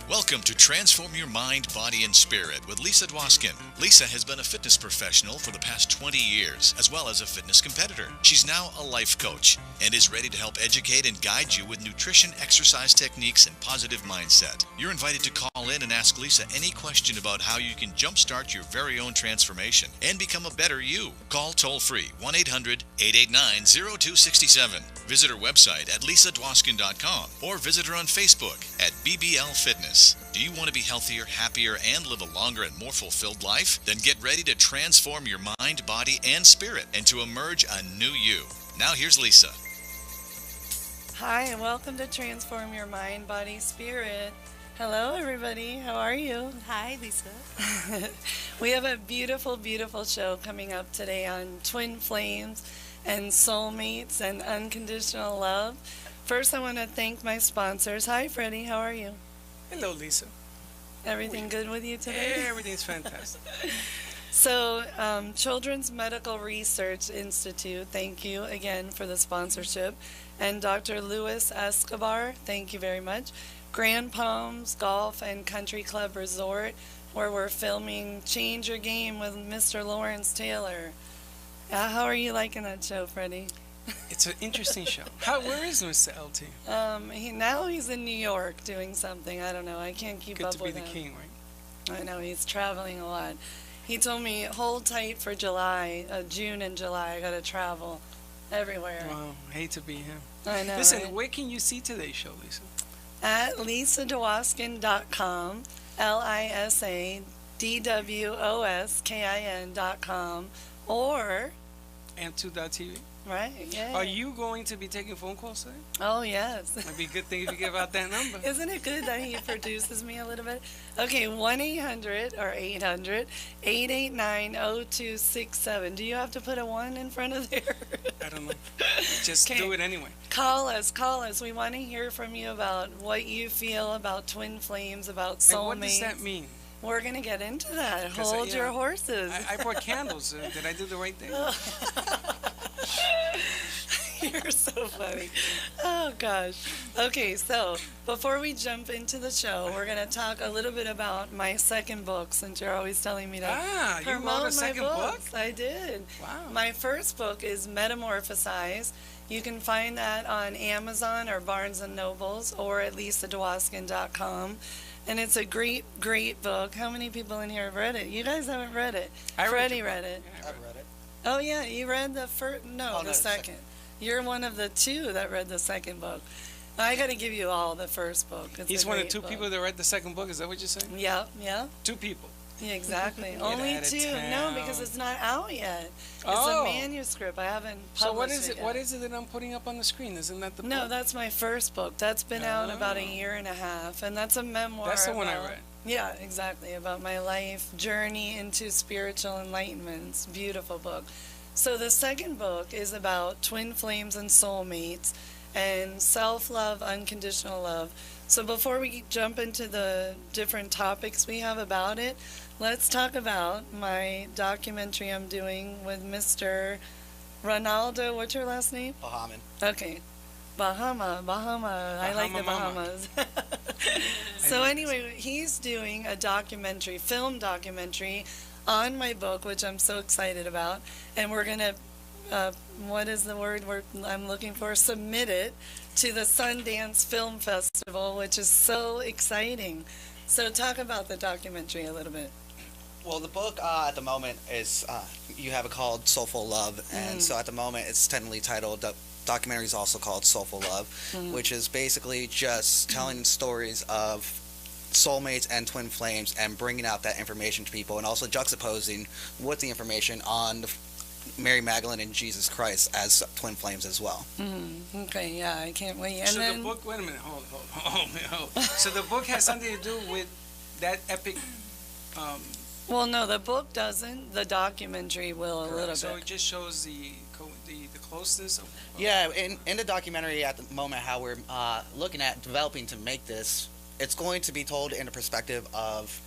Welcome to Transform Your Mind, Body, and Spirit with Lisa Dwoskin. Lisa has been a fitness professional for the past 20 years, as well as a fitness competitor. She's now a life coach and is ready to help educate and guide you with nutrition, exercise techniques, and positive mindset. You're invited to call in and ask Lisa any question about how you can jumpstart your very own transformation and become a better you. Call toll-free 1-800-889-0267. Visit her website at lisadwoskin.com or visit her on Facebook at BBL Fitness. Do you want to be healthier, happier, and live a longer and more fulfilled life? Then get ready to transform your mind, body, and spirit and to emerge a new you. Now here's Lisa. Hi, and welcome to Transform Your Mind, Body, Spirit. Hello, everybody. How are you? Hi, Lisa. We have a beautiful, beautiful show coming up today on twin flames and soulmates and unconditional love. First, I want to thank my sponsors. Hi, Freddie. How are you? Hello, Lisa. Everything good with you today? Everything's fantastic. So, Children's Medical Research Institute, thank you again for the sponsorship. And Dr. Luis Escobar, thank you very much. Grand Palms Golf and Country Club Resort, where we're filming Change Your Game with Mr. Lawrence Taylor. How are you liking that show, Freddie? It's an interesting show. Where is Mr. LT? Now he's in New York doing something. I don't know. I can't keep Good up to be with the him. king, right? I know, he's traveling a lot. He told me, hold tight for July, June and July. I got to travel everywhere. Wow, hate to be him. I know. Listen, right? where can you see today's show, Lisa? At lisadwoskin.com, lisadwoskin.com, or... And2.tv. Right, yeah. Are you going to be taking phone calls today? Oh, yes. Might be a good thing if you give out that number. Isn't it good that he produces me a little bit? Okay, 1-800 or 800-889-0267. Do you have to put a 1 in front of there? I don't know. Just Okay. do it anyway. Call us. We want to hear from you about what you feel about twin flames, about soulmates. And what does that mean? We're going to get into that. 'Cause, Hold your horses. I brought candles. Did I do the right thing? You're so funny. Oh, gosh. Okay, so before we jump into the show, we're going to talk a little bit about my second book, since you're always telling me to you wrote promote a second my book? books. I did. Wow. My first book is Metamorphosize. You can find that on Amazon or Barnes & Nobles or at lisadwoskin.com. And it's a great, great book. How many people in here have read it? You guys haven't read it. Freddie read it. I've read it. Oh, yeah, you read the first, Oh, the second. You're one of the two that read the second book. I got to give you all the first book. It's He's a one of great two book. people that read the second book. Is that what you're saying? Yep, yeah. 2 people. Yeah, exactly. Get Only out of 2. No, town. because it's not out yet. It's Oh. a manuscript. I haven't published So what is it it? yet. What is it that I'm putting up on the screen? Isn't that the No, book? that's my first book. That's been out about a Oh. year and a half, and that's a memoir. That's the one I about- read. Yeah, exactly, about my life journey into spiritual enlightenment. It's a beautiful book. So the second book is about twin flames and soulmates and self-love, unconditional love. So before we jump into the different topics we have about it, let's talk about my documentary I'm doing with Mr. Ronaldo. What's your last name? Bahaman. Okay. Bahama. I like the Bahama Mama. Bahamas. So anyway, he's doing a documentary, film documentary, on my book, which I'm so excited about. And we're going to, what is the word I'm looking for? Submit it to the Sundance Film Festival, which is so exciting. So talk about the documentary a little bit. Well, the book at the moment is, you have it called Soulful Love, and so at the moment it's tentatively titled, the documentary is also called Soulful Love, which is basically just telling stories of soulmates and twin flames and bringing out that information to people, and also juxtaposing with the information on Mary Magdalene and Jesus Christ as twin flames as well. Okay, yeah, I can't wait. And So then, the book, wait a minute, hold. So the book has something to do with that epic. well, no, the book doesn't. The documentary will a little So bit. it just shows the closeness of. Yeah, in the documentary at the moment, how we're looking at developing to make this, it's going to be told in the perspective of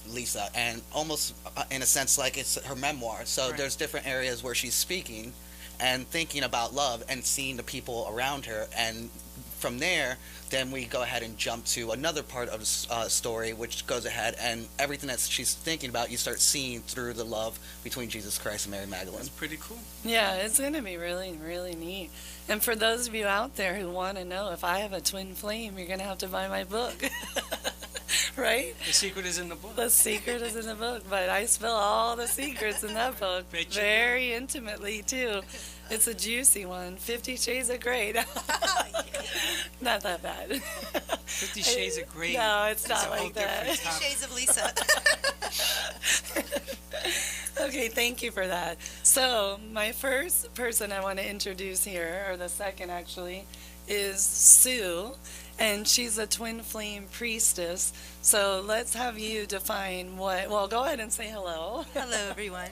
Lisa, and almost in a sense like it's her memoir. So Right. there's different areas where she's speaking and thinking about love and seeing the people around her and from there, then we go ahead and jump to another part of the story, which goes ahead and everything that she's thinking about, you start seeing through the love between Jesus Christ and Mary Magdalene. That's pretty cool. Yeah, it's going to be really, really neat. And for those of you out there who want to know if I have a twin flame, you're going to have to buy my book. Right? The secret is in the book. The secret is in the book, but I spill all the secrets in that book very intimately, too. It's a juicy one. 50 Shades of Grey. Not that bad. 50 Shades of Grey. No, it's not like that. 50 Shades of Lisa. Okay, thank you for that. So, my first person I want to introduce here, or the second actually, is Sue, and she's a twin flame priestess. So, let's have you define well, go ahead and say hello. Hello, everyone.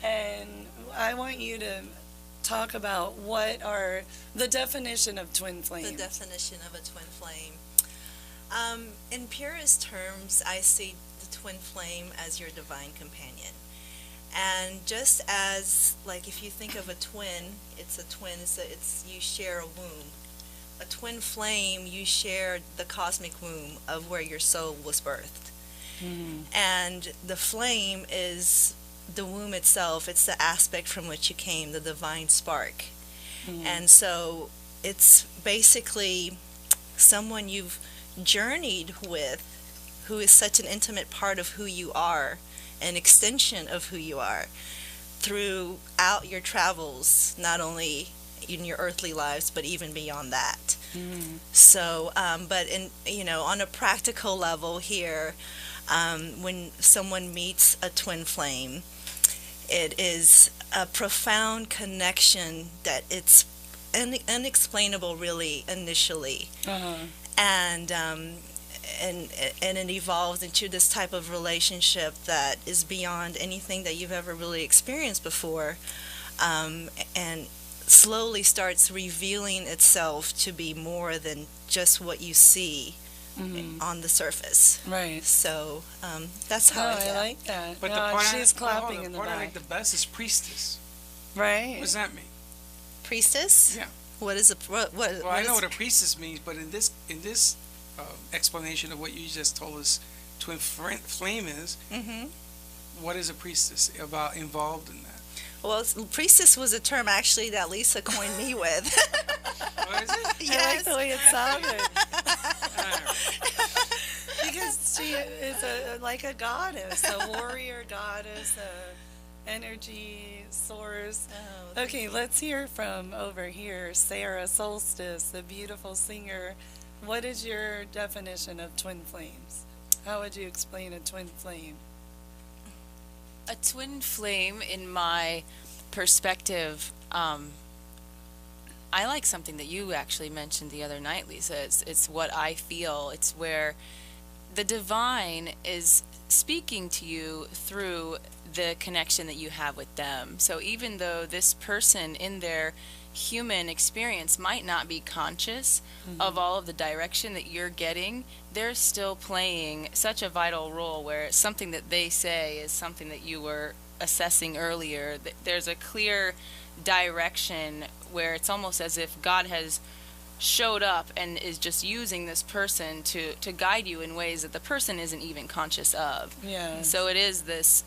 And I want you to talk about what are the definition of twin flame. The definition of a twin flame. In purest terms, I see the twin flame as your divine companion. And just as, like, if you think of a twin, it's a twin, it's you share a womb. A twin flame, you share the cosmic womb of where your soul was birthed. Mm-hmm. And the flame is the womb itself. It's the aspect from which you came, the divine spark. Mm-hmm. And so it's basically someone you've journeyed with who is such an intimate part of who you are, an extension of who you are throughout your travels, not only in your earthly lives, but even beyond that. Mm-hmm. So, but on a practical level here, when someone meets a twin flame, it is a profound connection that it's unexplainable really initially. Uh-huh. And it evolves into this type of relationship that is beyond anything that you've ever really experienced before, and slowly starts revealing itself to be more than just what you see on the surface. Right. So that's how I like that. But No, the part she's clapping in the part I back. like the best is priestess. Right. What does that mean? Priestess? Yeah. What is a what? Well, I know what a priestess means, but in this explanation of what you just told us, twin flame is. Mm-hmm. What is a priestess involved in that? Well, priestess was a term actually that Lisa coined me with. What is it? Yes. I like the way it sounded. All right. Because she is like a goddess, a warrior goddess, a energy source. Oh, Okay, let's hear from over here, Sarah Solstice, the beautiful singer. What is your definition of twin flames? How would you explain a twin flame? A twin flame, in my perspective, I like something that you actually mentioned the other night, Lisa. It's what I feel. It's where the divine is speaking to you through the connection that you have with them. So even though this person in their human experience might not be conscious of all of the direction that you're getting, they're still playing such a vital role where something that they say is something that you were assessing earlier. There's a clear direction where it's almost as if God has showed up and is just using this person to guide you in ways that the person isn't even conscious of. Yeah. So it is this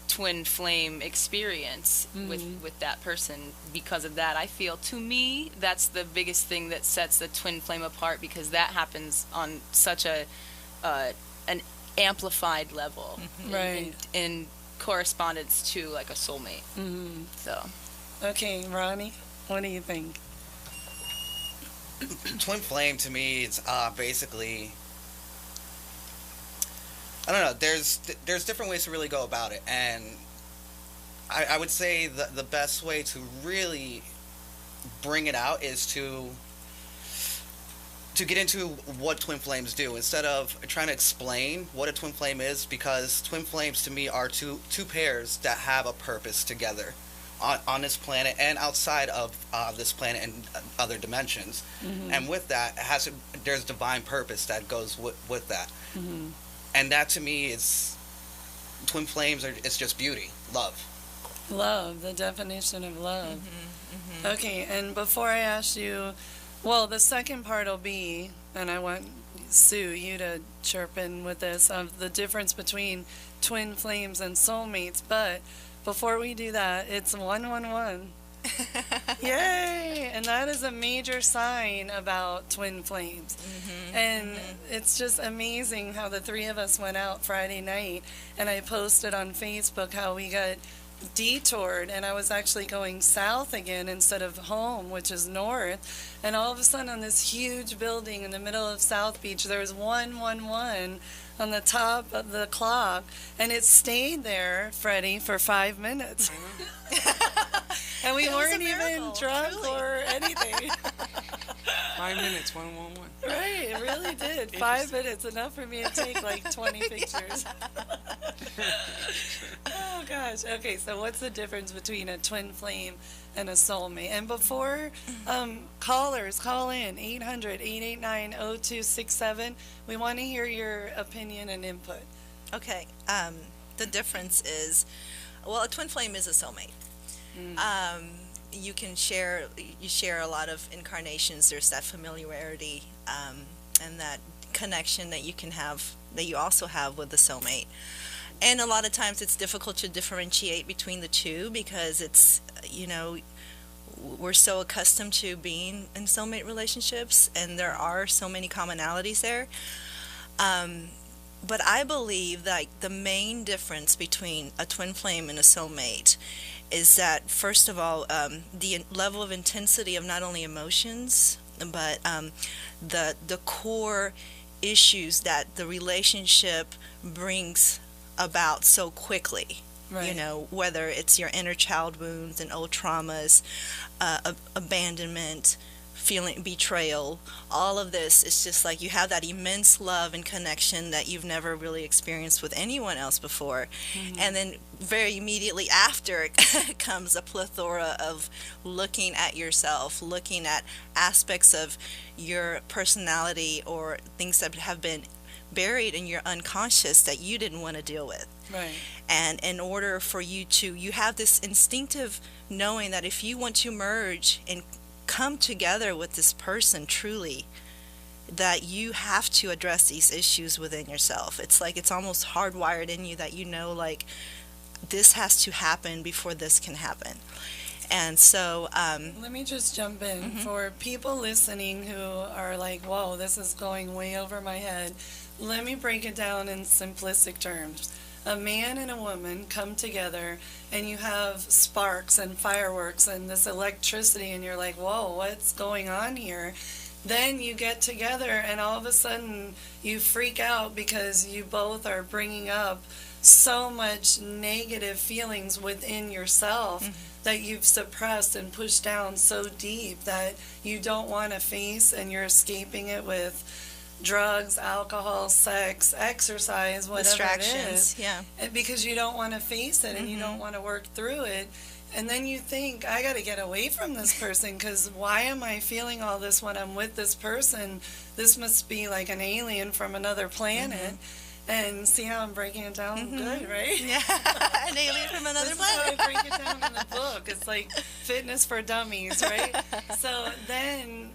twin flame experience with that person. Because of that, I feel, to me, that's the biggest thing that sets the twin flame apart, because that happens on such an amplified level, Right. in correspondence to like a soulmate. So Okay, Ronnie, what do you think? Twin flame to me is basically, I don't know, there's different ways to really go about it, and I would say the best way to really bring it out is to get into what twin flames do instead of trying to explain what a twin flame is, because twin flames to me are two pairs that have a purpose together on this planet and outside of this planet and other dimensions. And with that, there's divine purpose that goes with that. And that to me is, twin flames it's just beauty, love. Love, the definition of love. Okay, and before I ask you Well, the second part will be, and I want Sue, you to chirp in with this, of the difference between twin flames and soulmates. But before we do that, it's 111. Yay! And that is a major sign about twin flames. And it's just amazing how the three of us went out Friday night, and I posted on Facebook how we got detoured, and I was actually going south again instead of home, which is north. And all of a sudden, on this huge building in the middle of South Beach, there was 111 on the top of the clock, and it stayed there, Freddie, for 5 minutes. And we It was a weren't even miracle, drunk truly. or anything. 5 minutes, 111. Right, it really did. 5 minutes, enough for me to take like 20 pictures. Oh gosh. Okay, so what's the difference between a twin flame and a soulmate? And before callers call in, 800-889-0267. We want to hear your opinion and input. Okay. The difference is, well, a twin flame is a soulmate. You share a lot of incarnations. There's that familiarity and that connection that you can have, that you also have with the soulmate. And a lot of times it's difficult to differentiate between the two because it's, we're so accustomed to being in soulmate relationships, and there are so many commonalities there. But I believe that the main difference between a twin flame and a soulmate is that, first of all, the level of intensity of not only emotions, but the core issues that the relationship brings about so quickly. Right. Whether it's your inner child wounds and old traumas, abandonment, feeling betrayal, all of this, it's just like you have that immense love and connection that you've never really experienced with anyone else before. And then very immediately after comes a plethora of looking at yourself, looking at aspects of your personality or things that have been buried in your unconscious that you didn't want to deal with. Right. And in order for you have this instinctive knowing that if you want to merge and come together with this person truly, that you have to address these issues within yourself. It's like it's almost hardwired in you that like this has to happen before this can happen. And so let me just jump in. For people listening who are like, whoa, this is going way over my head, let me break it down in simplistic terms. A man and a woman come together, and you have sparks and fireworks and this electricity, and you're like, whoa, what's going on here? Then you get together, and all of a sudden you freak out because you both are bringing up so much negative feelings within yourself that you've suppressed and pushed down so deep that you don't want to face, and you're escaping it with drugs, alcohol, sex, exercise, whatever distractions, it is. And because you don't want to face it and you don't want to work through it. And then you think, I got to get away from this person, because why am I feeling all this when I'm with this person? This must be like an alien from another planet. And see how I'm breaking it down? Good, right? yeah, an alien from another This planet. is how I break it down in the book. It's like fitness for dummies, right? So then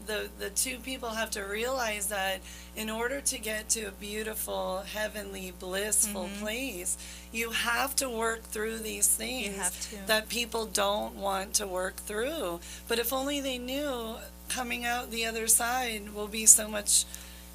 the two people have to realize that in order to get to a beautiful, heavenly, blissful place, you have to work through these things that people don't want to work through. But if only they knew, coming out the other side will be so much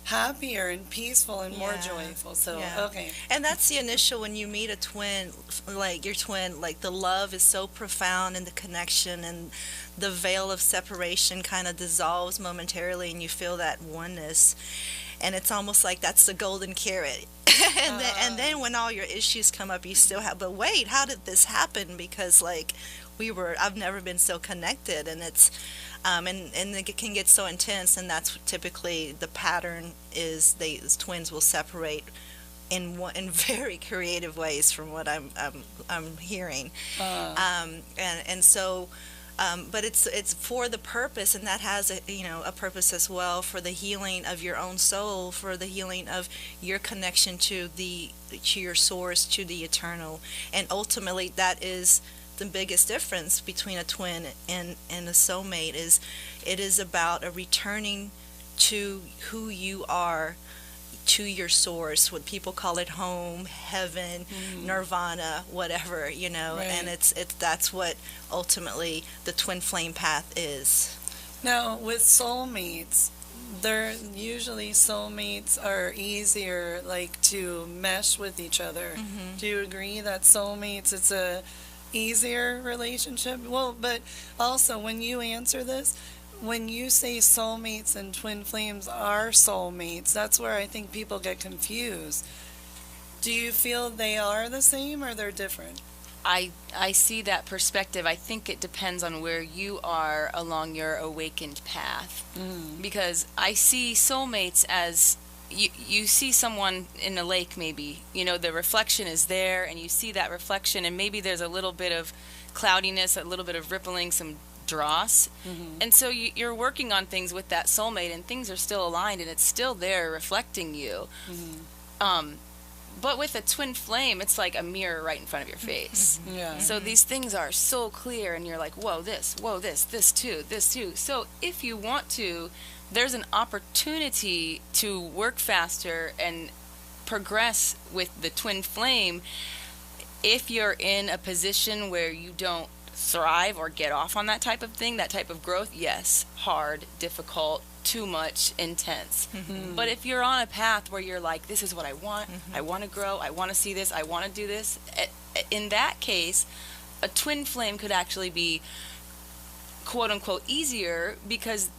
happier and peaceful and more joyful. So okay. And that's the initial, when you meet a twin, like your twin, like the love is so profound, and the connection and the veil of separation kind of dissolves momentarily, and you feel that oneness, and it's almost like that's the golden carrot. and then when all your issues come up, you still have, but wait, how did this happen? Because like I've never been so connected, and it's and it can get so intense, and that's typically the pattern is twins will separate in very creative ways, from what I'm hearing, and so. But it's for the purpose, and that has a purpose as well, for the healing of your own soul, for the healing of your connection to your source, to the eternal, and ultimately that is the biggest difference between a twin and a soulmate is It is about a returning to who you are, to your source. What people call it home, heaven, nirvana, whatever, you know. Right. And it's that's what ultimately the twin flame path is. Now, with soulmates, they're usually soulmates are easier, like, to mesh with each other. Do you agree that soulmates, it's a easier relationship? Well, but also when you answer this, when you say soulmates and twin flames are soulmates, that's where I think people get confused. Do you feel they are the same or they're different? I see that perspective. I think it depends on where you are along your awakened path. Because I see soulmates as you see someone in a lake, maybe, you know, the reflection is there and you see that reflection, and maybe there's a little bit of cloudiness, a little bit of rippling, some dross. And so you're working on things with that soulmate, and things are still aligned and it's still there reflecting you. But with a twin flame, it's like a mirror right in front of your face. Yeah. So these things are so clear, and you're like, whoa, this, this too, this too. So if you want to, there's an opportunity to work faster and progress with the twin flame if you're in a position where you don't thrive or get off on that type of thing, that type of growth. Yes, hard, difficult, too much, intense. But if you're on a path where you're like, this is what I want to grow, I want to see this, I want to do this, in that case, a twin flame could actually be quote unquote easier, because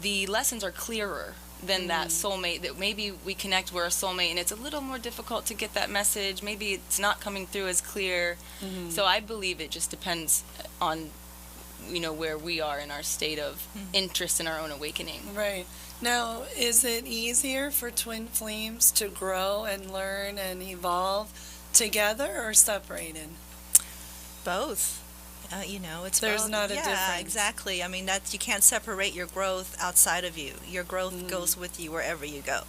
the lessons are clearer than that soulmate, that maybe we connect, we're a soulmate, and it's a little more difficult to get that message. Maybe it's not coming through as clear. So I believe it just depends on, you know, where we are in our state of interest in our own awakening. Right. Now, is it easier for twin flames to grow and learn and evolve together or separated? Both. You know, it's There's both. not a yeah, difference. Exactly. I mean, you can't separate your growth outside of you. Your growth goes with you wherever you go.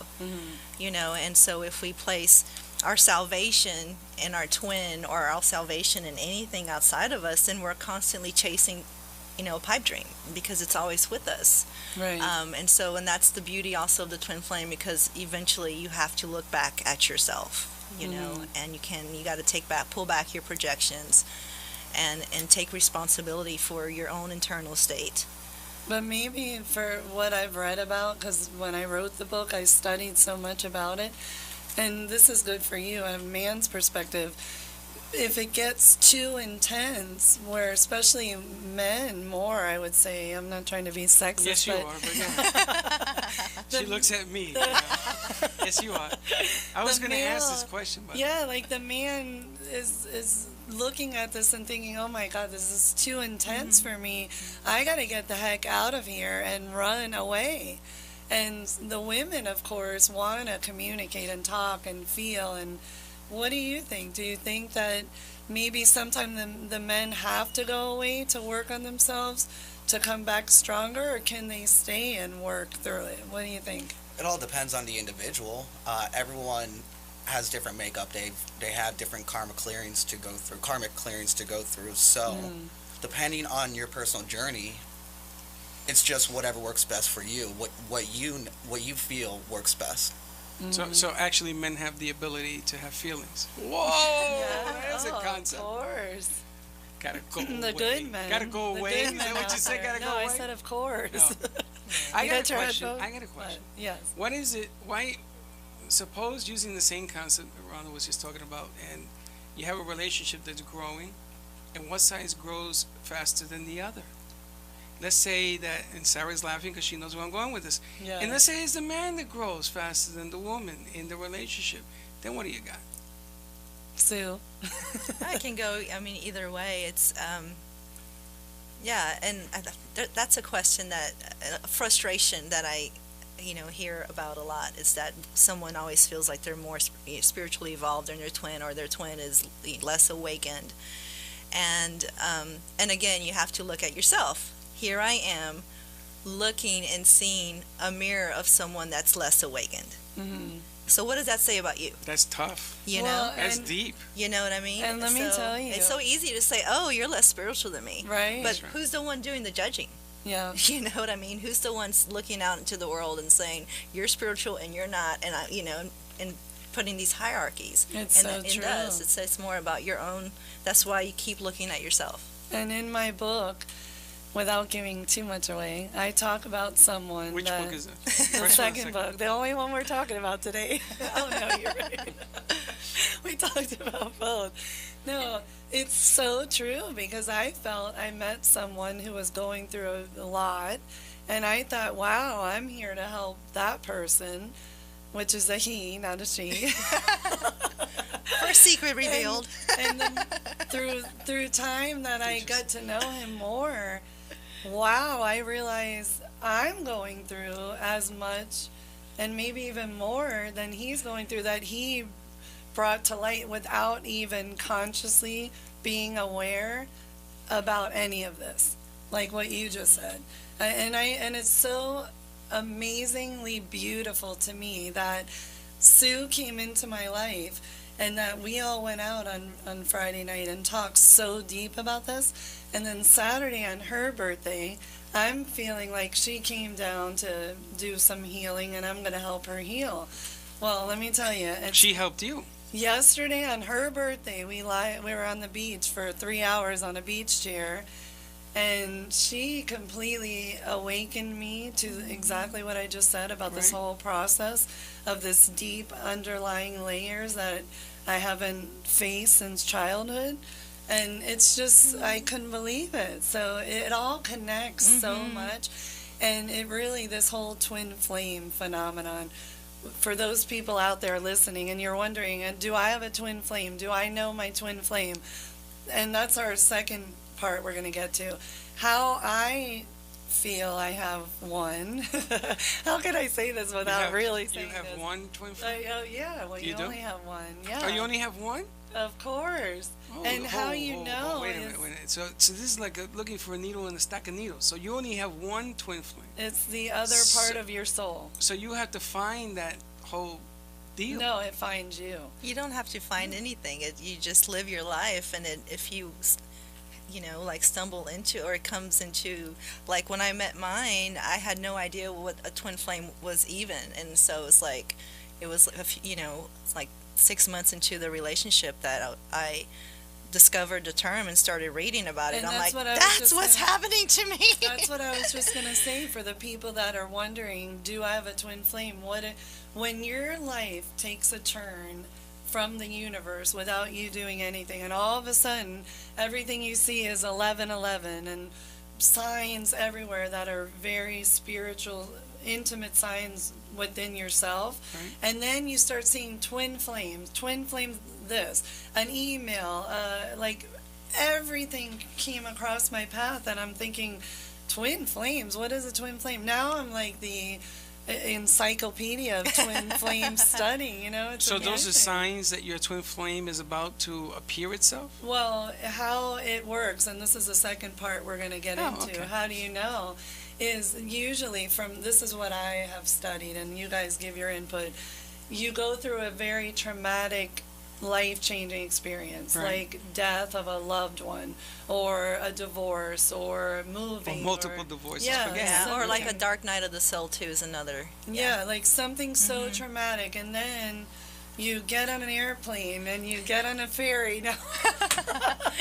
You know, and so if we place our salvation in our twin, or our salvation in anything outside of us, then we're constantly chasing, you know, a pipe dream, because it's always with us. Right. And that's the beauty also of the twin flame, because eventually you have to look back at yourself, you know, and you got to pull back your projections, and take responsibility for your own internal state. But maybe for what I've read about, because when I wrote the book, I studied so much about it, and this is good for you, a man's perspective. If it gets too intense, where especially men more, I would say, I'm not trying to be sexist, Yes, you but are. But yeah. She looks at me. Yes, you are. I was going to ask this question, but yeah, like the man is looking at this and thinking, oh my God, this is too intense for me. I got to get the heck out of here and run away. And the women, of course, want to communicate and talk and feel. And what do you think? Do you think that maybe sometime the men have to go away to work on themselves to come back stronger, or can they stay and work through it? What do you think? It all depends on the individual. Everyone has different makeup. They have different karmic clearings to go through. So, depending on your personal journey, it's just whatever works best for you. What you feel works best. So actually, men have the ability to have feelings. Whoa, there's a concept. Of course. Gotta go away. The good men. Gotta go The away. good Is men that what you out said? there. Gotta no, go away. I said of course. No. I got a question. What? I got a question. Yes. What is it? Why? Suppose using the same concept Rhonda was just talking about, and you have a relationship that's growing, and one side grows faster than the other. Let's say that, and Sarah's laughing because she knows where I'm going with this. Yeah. And let's say it's the man that grows faster than the woman in the relationship. Then what do you got? Sue. I can go, I mean, either way. It's, yeah, and that's a question that, a frustration that I, hear about a lot, is that someone always feels like they're more spiritually evolved than their twin, or their twin is less awakened. And again, you have to look at yourself. Here I am looking and seeing a mirror of someone that's less awakened. Mm-hmm. So what does that say about you? That's tough. You Well, know? That's deep. You know what I mean? And let me tell you. It's so easy to say, oh, you're less spiritual than me. Right. But That's right. who's the one doing the judging? Yeah. You know what I mean? Who's the ones looking out into the world and saying you're spiritual and you're not, and and putting these hierarchies. It's and so it true. does. It says more about your own. That's why you keep looking at yourself. And in my book, without giving too much away, I talk about someone. Which that, book is it? The First one or second book, the only one we're talking about today. Oh no, you're right. We talked about both. No, it's so true because I felt I met someone who was going through a lot, and I thought, wow, I'm here to help that person, which is a he, not a she. First secret revealed. And then through time that I got to know him more, wow, I realized I'm going through as much and maybe even more than he's going through, that he brought to light without even consciously being aware about any of this, like what you just said. And it's so amazingly beautiful to me that Sue came into my life and that we all went out on Friday night and talked so deep about this. And then Saturday on her birthday, I'm feeling like she came down to do some healing and I'm going to help her heal. Well, let me tell you. She helped you. Yesterday on her birthday, we were on the beach for 3 hours on a beach chair. And she completely awakened me to exactly what I just said about this whole process of this deep underlying layers that I haven't faced since childhood. And it's just, I couldn't believe it. So it all connects so much. And it really, this whole twin flame phenomenon, for those people out there listening and you're wondering, do I have a twin flame? Do I know my twin flame? And that's our second part we're going to get to. How I feel I have one. How can I say this without really saying this? You have one twin flame? Yeah, well, you only have one. Yeah. Oh, you only have one? Of course. And how you know wait a minute. So this is like looking for a needle in a stack of needles. So you only have one twin flame. It's the other part of your soul. So you have to find that whole deal. No, it finds you. You don't have to find anything. You just live your life, and if you like stumble into, or it comes into, like when I met mine, I had no idea what a twin flame was even, and so it's like, it was it's like 6 months into the relationship that I discovered the term and started reading about it. And I'm like, that's that's what's happening to me. That's what I was just going to say for the people that are wondering, do I have a twin flame? When your life takes a turn from the universe without you doing anything, and all of a sudden everything you see is 1111 and signs everywhere that are very spiritual, intimate signs within yourself, and then you start seeing twin flames this, an email, like everything came across my path, and I'm thinking, twin flames, what is a twin flame? Now I'm like the encyclopedia of twin flame study, it's so amazing. Those are signs that your twin flame is about to appear itself? Well, how it works, and this is the second part we're going to get into, okay. How do you know, is usually this is what I have studied, and you guys give your input. You go through a very traumatic, life-changing experience, like death of a loved one, or a divorce, or moving, or multiple divorces. Or like a dark night of the soul too is another. Like something so traumatic, and then you get on an airplane and you get on a ferry. Now,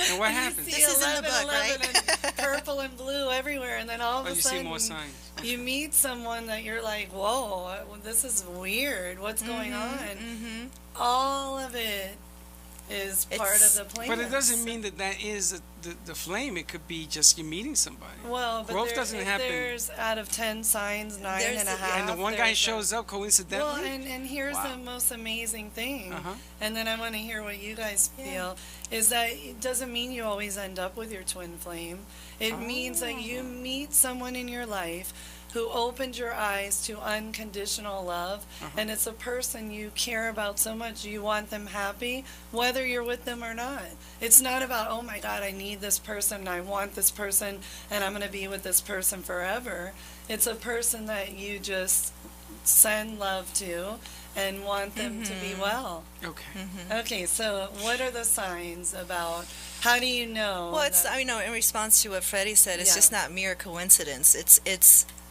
and what happens? This is in the book, right? And purple and blue everywhere, and then all of a sudden you see more signs. You meet someone that you're like, whoa, this is weird. What's going on? All of it is part of the plan. But it doesn't mean that is the flame. It could be just you meeting somebody. Well, but growth doesn't happen. There's out of 10 signs, 9.5. And the one guy shows up coincidentally. Well, and here's the most amazing thing, and then I want to hear what you guys feel, is that it doesn't mean you always end up with your twin flame. It means that you meet someone in your life who opened your eyes to unconditional love, and it's a person you care about so much, you want them happy, whether you're with them or not. It's not about, oh my God, I need this person, and I want this person, and I'm going to be with this person forever. It's a person that you just send love to and want them to be well. Okay. Okay, so what are the signs about, how do you know? Well, it's, that- I know, in response to what Freddie said, it's Yeah. just not mere coincidence.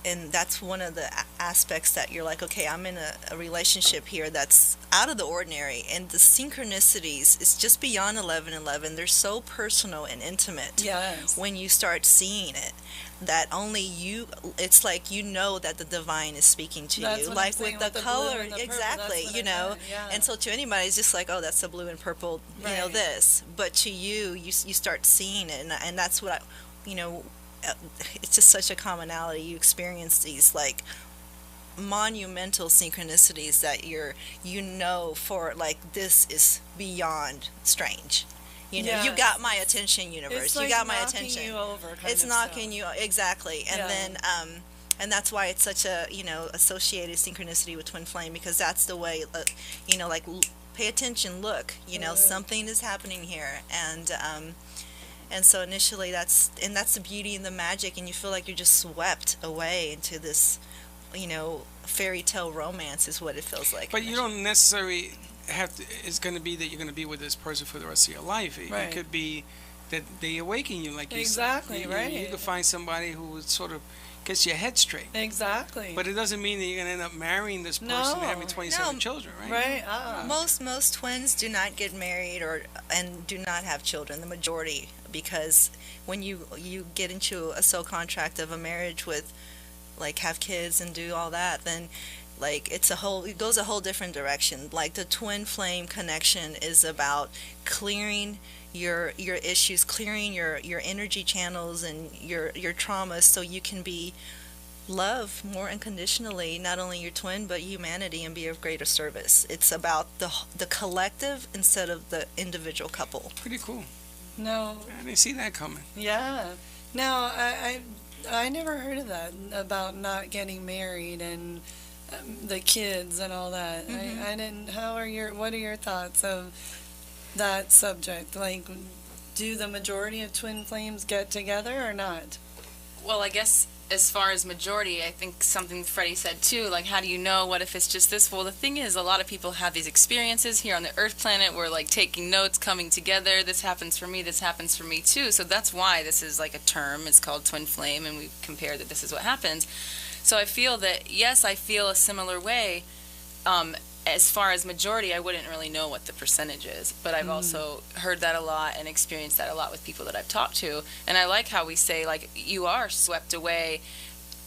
And that's one of the aspects that you're like, okay, I'm in a relationship here that's out of the ordinary, and the synchronicities is just beyond 11:11. They're so personal and intimate. Yes. When you start seeing it, that only you, it's like you know that the divine is speaking to That's you, what I'm like saying, with the with the blue color, and the purple, exactly, that's what you I know. meant, yeah. And so to anybody, it's just like, oh, that's the blue and purple, you know, Right. this. But to you, you start seeing it, and that's what I, you know, it's just such a commonality. You experience these like monumental synchronicities that you know, for like, this is beyond strange. You know, you Yes. got my attention, universe. It's you like got my knocking attention. you over kind It's of knocking stuff. you, exactly. And Yeah. then and that's why it's such a, you know, associated synchronicity with twin flame, because that's the way, you know, like, pay attention, look, you know, something is happening here. And so initially that's the beauty and the magic, and you feel like you're just swept away into this, you know, fairy tale romance is what it feels like. But you don't necessarily have to, it's going to be that you're going to be with this person for the rest of your life. It Right. could be that they awaken you, like you Exactly, said. right. You could find somebody who sort of gets your head straight. Exactly. But it doesn't mean that you're going to end up marrying this person and having 27 No. children, right? right. Most twins do not get married and do not have children, the majority, because when you get into a soul contract of a marriage with, like, have kids and do all that, then like it goes a whole different direction. Like, the twin flame connection is about clearing your issues, clearing your energy channels and your traumas, so you can be love more unconditionally, not only your twin but humanity, and be of greater service. It's about the collective instead of the individual couple. Pretty cool. No. I didn't see that coming. Yeah. No, I never heard of that about not getting married and the kids and all that. I didn't. What are your thoughts of that subject? Like, do the majority of twin flames get together or not? Well, I guess as far as majority, I think something Freddie said too, like, how do you know? What if it's just this? Well, the thing is, a lot of people have these experiences here on the Earth planet. We're like taking notes, coming together. This happens for me. This happens for me too. So that's why this is like a term. It's called twin flame, and we compare that this is what happens. So I feel that, yes, I feel a similar way. As far as majority, I wouldn't really know what the percentage is, but I've also heard that a lot and experienced that a lot with people that I've talked to. And I like how we say, like, you are swept away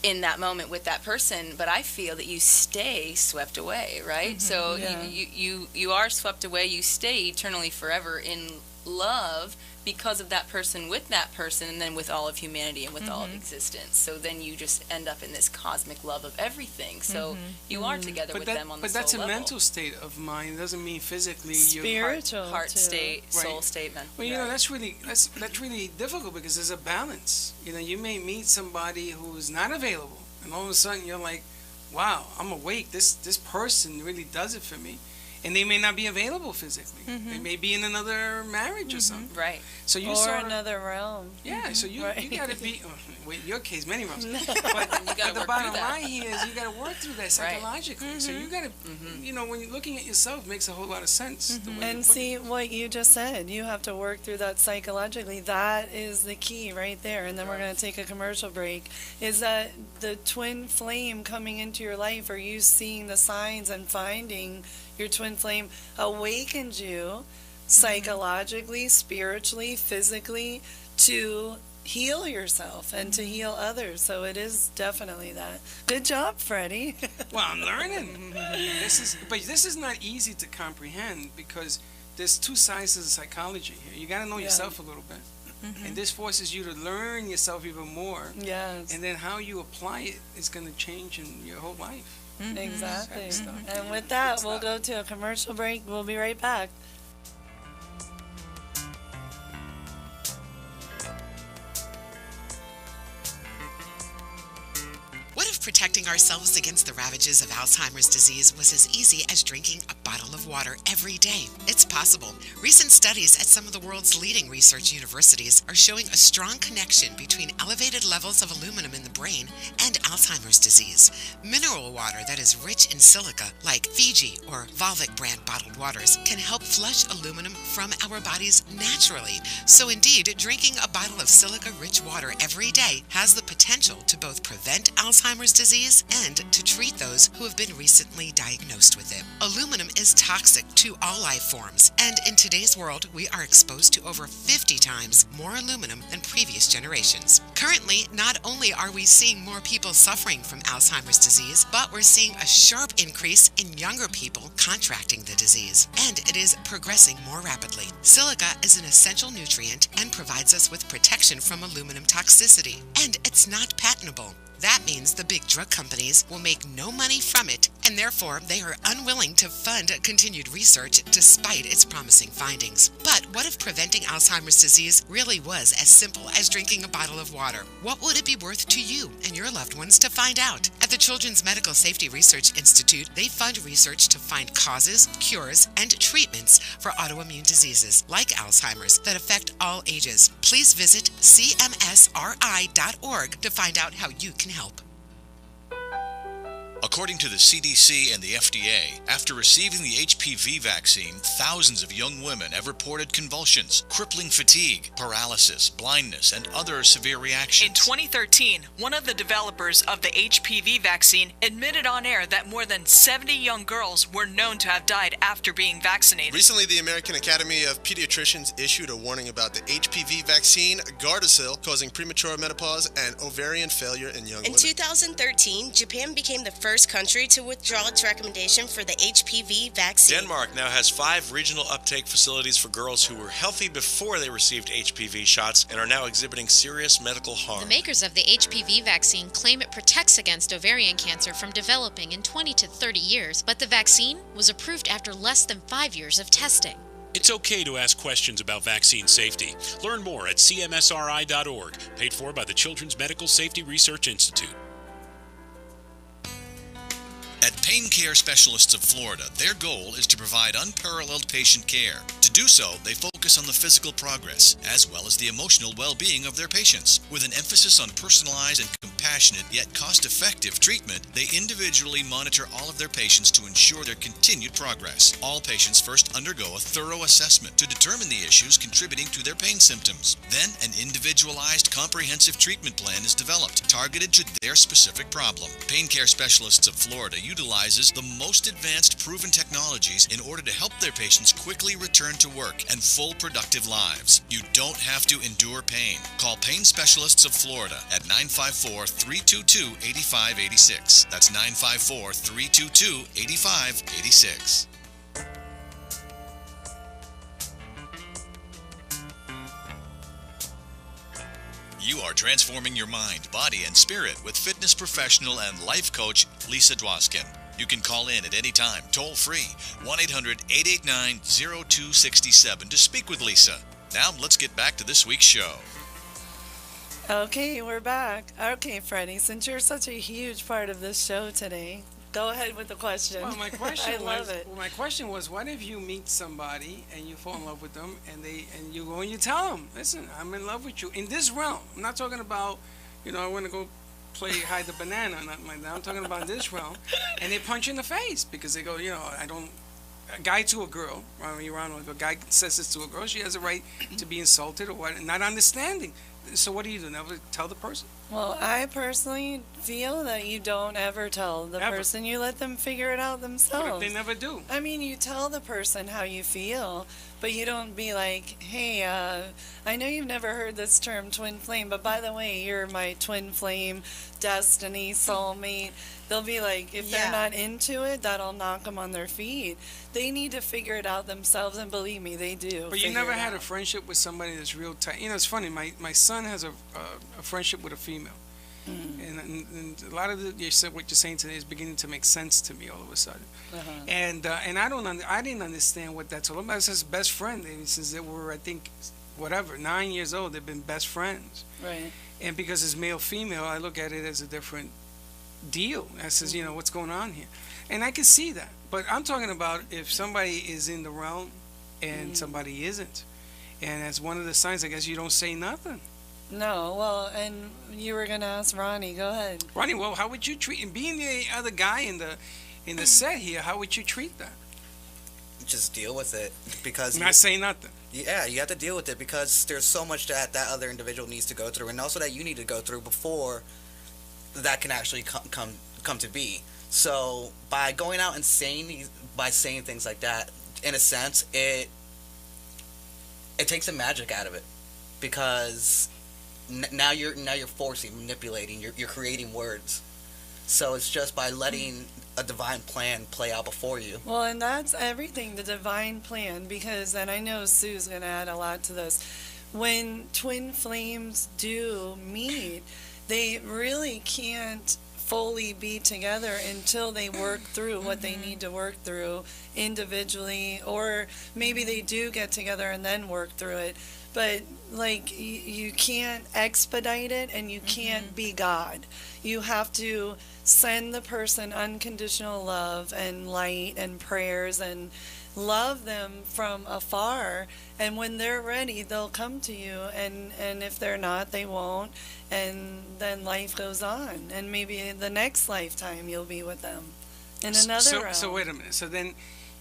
in that moment with that person, but I feel that you stay swept away, right? So Yeah. you are swept away, you stay eternally forever in love because of that person, with that person, and then with all of humanity and with all of existence. So then you just end up in this cosmic love of everything. So you are together with them on the But soul that's a level. mental state of mind. It doesn't mean physically. Spiritual Heart too. state, soul Right. statement. Well, you know, that's really difficult, because there's a balance. You know, you may meet somebody who's not available, and all of a sudden you're like, wow, I'm awake. This person really does it for me. And they may not be available physically. They may be in another marriage or something. Right. So you Or sort of, another realm. yeah. So you Right. got to be. Wait, in your case, many realms. But gotta the work bottom through that. line here is you got to work through that psychologically. So you got to, you know, when you're looking at yourself, it makes a whole lot of sense. The way And you put see it. what you just said. You have to work through that psychologically. That is the key right there. And then we're going to take a commercial break. Is that the twin flame coming into your life? Are you seeing the signs and finding your twin flame awakened you psychologically, spiritually, physically to heal yourself and to heal others? So it is definitely that. Good job, Freddie. Well, I'm learning. This is not easy to comprehend, because there's two sides of the psychology here. You got to know yourself a little bit, and this forces you to learn yourself even more. Yes. And then how you apply it is going to change in your whole life. Exactly. Stuff. And with that, we'll go to a commercial break. We'll be right back. What if protecting protecting ourselves against the ravages of Alzheimer's disease was as easy as drinking a bottle of water every day. It's possible. Recent studies at some of the world's leading research universities are showing a strong connection between elevated levels of aluminum in the brain and Alzheimer's disease. Mineral water that is rich in silica, like Fiji or Volvic brand bottled waters, can help flush aluminum from our bodies naturally. So indeed, drinking a bottle of silica-rich water every day has the potential to both prevent Alzheimer's disease and to treat those who have been recently diagnosed with it. Aluminum is toxic to all life forms, and in today's world, we are exposed to over 50 times more aluminum than previous generations. Currently, not only are we seeing more people suffering from Alzheimer's disease, but we're seeing a sharp increase in younger people contracting the disease, and it is progressing more rapidly. Silica is an essential nutrient and provides us with protection from aluminum toxicity, and it's not patentable. That means the big drug companies will make no money from it, and therefore they are unwilling to fund continued research despite its promising findings. But what if preventing Alzheimer's disease really was as simple as drinking a bottle of water? What would it be worth to you and your loved ones to find out? At the Children's Medical Safety Research Institute, they fund research to find causes, cures, and treatments for autoimmune diseases like Alzheimer's that affect all ages. Please visit cmsri.org to find out how you can help. According to the CDC and the FDA, after receiving the HPV vaccine, thousands of young women have reported convulsions, crippling fatigue, paralysis, blindness, and other severe reactions. In 2013, one of the developers of the HPV vaccine admitted on air that more than 70 young girls were known to have died after being vaccinated. Recently, the American Academy of Pediatricians issued a warning about the HPV vaccine, Gardasil, causing premature menopause and ovarian failure in young women. In 2013, Japan became the first country to withdraw its recommendation for the HPV vaccine. Denmark now has 5 regional uptake facilities for girls who were healthy before they received HPV shots and are now exhibiting serious medical harm. The makers of the HPV vaccine claim it protects against ovarian cancer from developing in 20 to 30 years, but the vaccine was approved after less than 5 years of testing. It's okay to ask questions about vaccine safety. Learn more at cmsri.org, paid for by the Children's Medical Safety Research Institute. At Pain Care Specialists of Florida, their goal is to provide unparalleled patient care. To do so, they focus on the physical progress as well as the emotional well-being of their patients. With an emphasis on personalized and compassionate yet cost-effective treatment, they individually monitor all of their patients to ensure their continued progress. All patients first undergo a thorough assessment to determine the issues contributing to their pain symptoms. Then, an individualized, comprehensive treatment plan is developed, targeted to their specific problem. Pain Care Specialists of Florida utilizes the most advanced proven technologies in order to help their patients quickly return to work and full productive lives. You don't have to endure pain. Call Pain Specialists of Florida at 954-322-8586. That's 954-322-8586. You are transforming your mind, body, and spirit with fitness professional and life coach Lisa Dwoskin. You can call in at any time, toll free, 1-800-889-0267 to speak with Lisa. Now let's get back to this week's show. Okay, we're back. Okay, Freddie, since you're such a huge part of this show today, go ahead with the question. Well, my question I love it. Well, my question was, what if you meet somebody and you fall in love with them, and you go and you tell them, listen, I'm in love with you in this realm. I'm not talking about, I want to go play hide the banana, nothing like that. I'm talking about this realm, and they punch you in the face because they go, I don't. A guy to a girl, a guy says this to a girl, she has a right to be insulted or what, not understanding. So what do you do? Never tell the person? Well, I personally feel that you don't ever tell the person. You let them figure it out themselves. But they never do. I mean, you tell the person how you feel, but you don't be like, hey, I know you've never heard this term twin flame, but by the way, you're my twin flame, destiny, soulmate. They'll be like, if they're not into it, that'll knock them on their feet. They need to figure it out themselves, and believe me, they do. But you never had a friendship with somebody that's real tight. It's funny. My son has a friendship with a female, and a lot of what you're saying today is beginning to make sense to me all of a sudden. And I didn't understand what that's all about. It's his best friend since they were, I think, 9 years old. They've been best friends. Right. And because it's male female, I look at it as a deal that says, what's going on here. And I can see that. But I'm talking about if somebody is in the realm and somebody isn't. And as one of the signs, I guess you don't say nothing. No, well, and you were going to ask Ronnie. Go ahead. Ronnie, well, how would you treat, and being the other guy in the set here, how would you treat that? Just deal with it, because not say nothing. Yeah, you have to deal with it, because there's so much that other individual needs to go through, and also that you need to go through before that can actually come to be. So by going out and saying things like that, in a sense, it takes the magic out of it, because now you're forcing, manipulating, you're creating words. So it's just by letting a divine plan play out before you. Well, and that's everything, the divine plan, because, and I know Sue's going to add a lot to this, when twin flames do meet, they really can't fully be together until they work through what they need to work through individually, or maybe they do get together and then work through it. But like you can't expedite it, and you can't be God. You have to send the person unconditional love and light and prayers and love them from afar, and when they're ready they'll come to you, and if they're not, they won't, and then life goes on, and maybe the next lifetime you'll be with them in another realm. So wait a minute. So then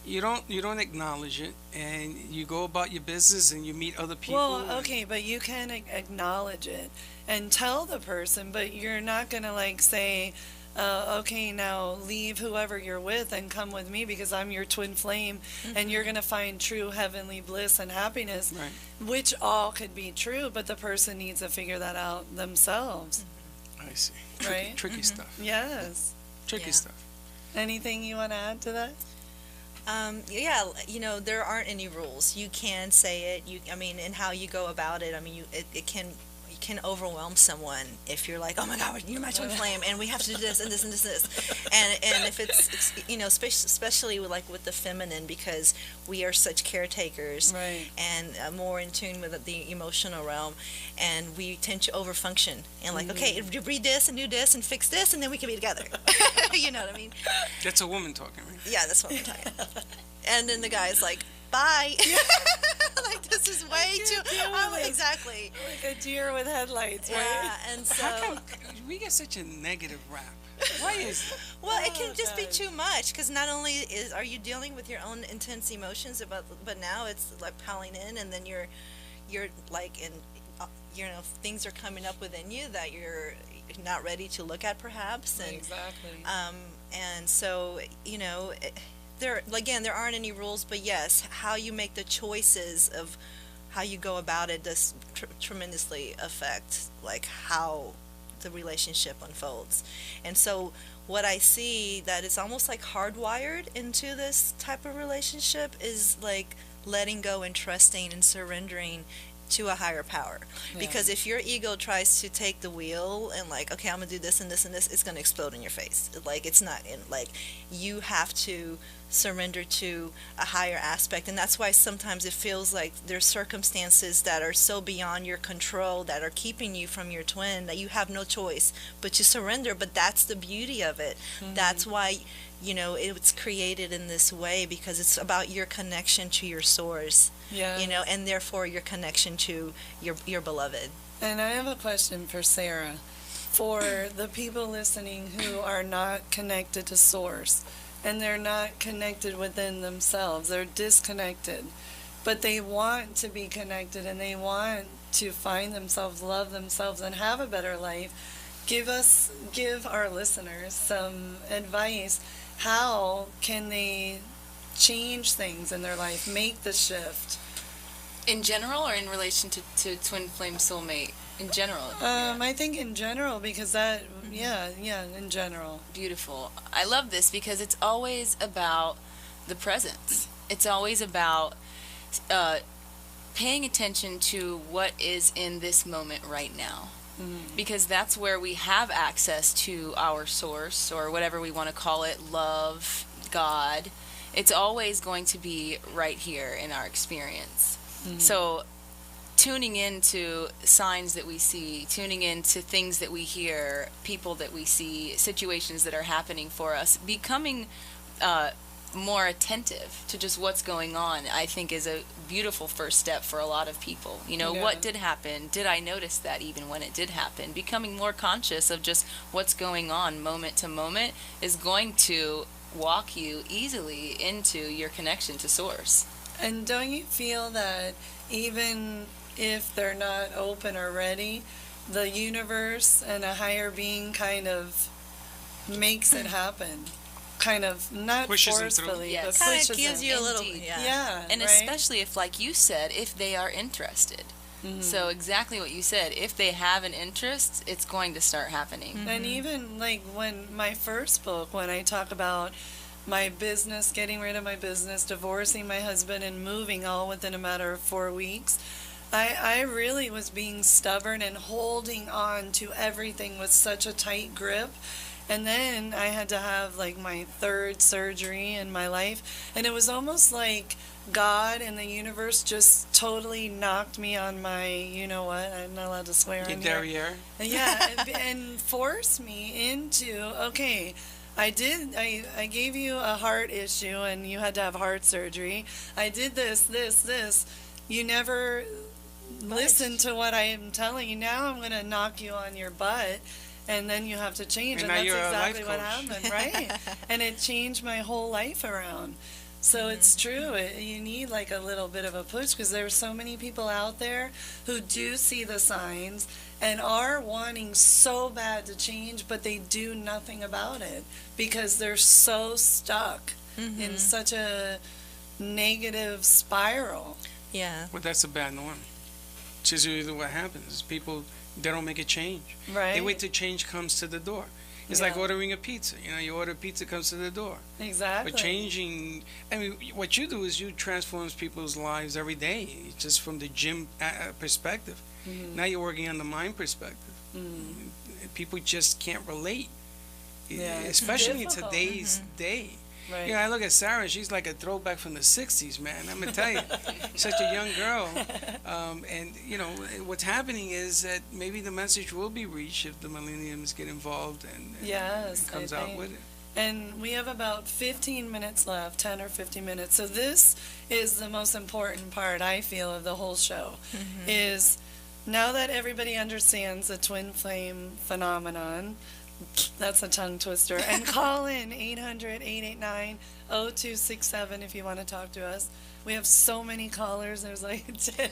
you don't acknowledge it, and you go about your business, and you meet other people. Well, okay, but you can acknowledge it and tell the person, but you're not going to like say, okay, now leave whoever you're with and come with me because I'm your twin flame, and you're going to find true heavenly bliss and happiness, which all could be true, but the person needs to figure that out themselves. I see. Right? Tricky stuff. Yes. Tricky stuff. Anything you want to add to that? Yeah, there aren't any rules. You can say it. And how you go about it. It can overwhelm someone if you're like, oh my God, you're my twin flame, and we have to do this and this and this and this. And if it's especially with the feminine, because we are such caretakers, and more in tune with the emotional realm, and we tend to overfunction and okay, read this and do this and fix this, and then we can be together. You know what I mean? That's a woman talking, right? Yeah, that's what we're talking. And then the guy's like, bye. Like, this is way too. Exactly. Like a deer with headlights, right? Yeah, and so. How come we get such a negative rap? Why is it? Well, it can just be too much, because not only are you dealing with your own intense emotions, but now it's like piling in, and then you're like in, things are coming up within you that you're not ready to look at, perhaps. And, exactly. And so there aren't any rules, but yes, how you make the choices of how you go about it does tremendously affect how the relationship unfolds. And so what I see that is almost like hardwired into this type of relationship is like letting go and trusting and surrendering to a higher power. Because if your ego tries to take the wheel and okay, I'm gonna do this and this and this, it's gonna explode in your face. It's not you have to surrender to a higher aspect, and that's why sometimes it feels like there's circumstances that are so beyond your control that are keeping you from your twin that you have no choice but to surrender. But that's the beauty of it. That's why it's created in this way, because it's about your connection to your source. And therefore your connection to your beloved. And I have a question for Sarah. For the people listening who are not connected to source, and they're not connected within themselves, they're disconnected, but they want to be connected, and they want to find themselves, love themselves, and have a better life, give our listeners some advice. How can they change things in their life, make the shift? In general, or in relation to twin flame soulmate? In general. I think in general, because that, in general. Beautiful. I love this because it's always about the presence. It's always about paying attention to what is in this moment right now. Because that's where we have access to our source, or whatever we want to call it, love, God. It's always going to be right here in our experience. So tuning into signs that we see, tuning into things that we hear, people that we see, situations that are happening for us, becoming more attentive to just what's going on, I think is a beautiful first step for a lot of people. You know, what did happen? Did I notice that even when it did happen? Becoming more conscious of just what's going on moment to moment is going to walk you easily into your connection to Source. And don't you feel that even if they're not open or ready, the universe and a higher being kind of makes it happen? Kind of not Pushes forcefully, them through. but Kind pushes of gives them. you a little, Indeed. yeah. And right? especially if, like you said, if they are interested. So exactly what you said. If they have an interest, it's going to start happening. And even like when my first book, when I talk about my business, getting rid of my business, divorcing my husband, and moving all within a matter of 4 weeks, I really was being stubborn and holding on to everything with such a tight grip. And then I had to have like my 3rd surgery in my life. And it was almost like God and the universe just totally knocked me on my, you know what, I'm not allowed to swear on here. derriere. Yeah, and forced me into, okay, I gave you a heart issue and you had to have heart surgery. I did this. You never listened to what I am telling you. Now I'm going to knock you on your butt. And then you have to change, and now that's you're a exactly life what coach. happened, right? And it changed my whole life around. So it's true. You need like a little bit of a push because there's so many people out there who do see the signs and are wanting so bad to change, but they do nothing about it because they're so stuck in such a negative spiral. Yeah. Well, that's a bad norm. It's usually what happens is people, they don't make a change. Right. They wait till change comes to the door. It's like ordering a pizza. You know, you order pizza, comes to the door. Exactly. But changing, I mean, what you do is you transform people's lives every day, just from the gym perspective. Now you're working on the mind perspective. People just can't relate, especially in today's day. Right. You know, I look at Sarah, she's like a throwback from the 60s, man. I'm going to tell you, such a young girl. And, you know, what's happening is that maybe the message will be reached if the millenniums get involved and comes out with it. And we have about 15 minutes left, 10 or 15 minutes. So this is the most important part, I feel, of the whole show, is now that everybody understands the twin flame phenomenon, that's a tongue twister. And call in 800-889-0267 if you want to talk to us. We have so many callers. There's like 10.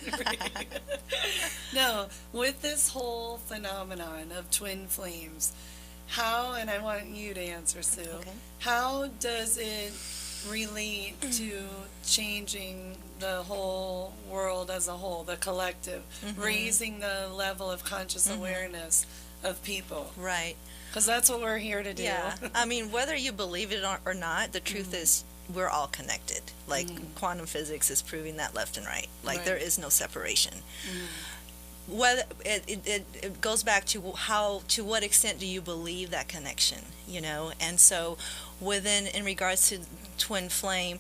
No, with this whole phenomenon of twin flames, how, and I want you to answer, Sue, how does it relate to changing the whole world as a whole, the collective, raising the level of conscious awareness of people? Right. Because that's what we're here to do. Yeah. I mean, whether you believe it or not, the truth is we're all connected. Like quantum physics is proving that left and right. Like there is no separation. Whether it goes back to to what extent do you believe that connection, you know? And so in regards to twin flame,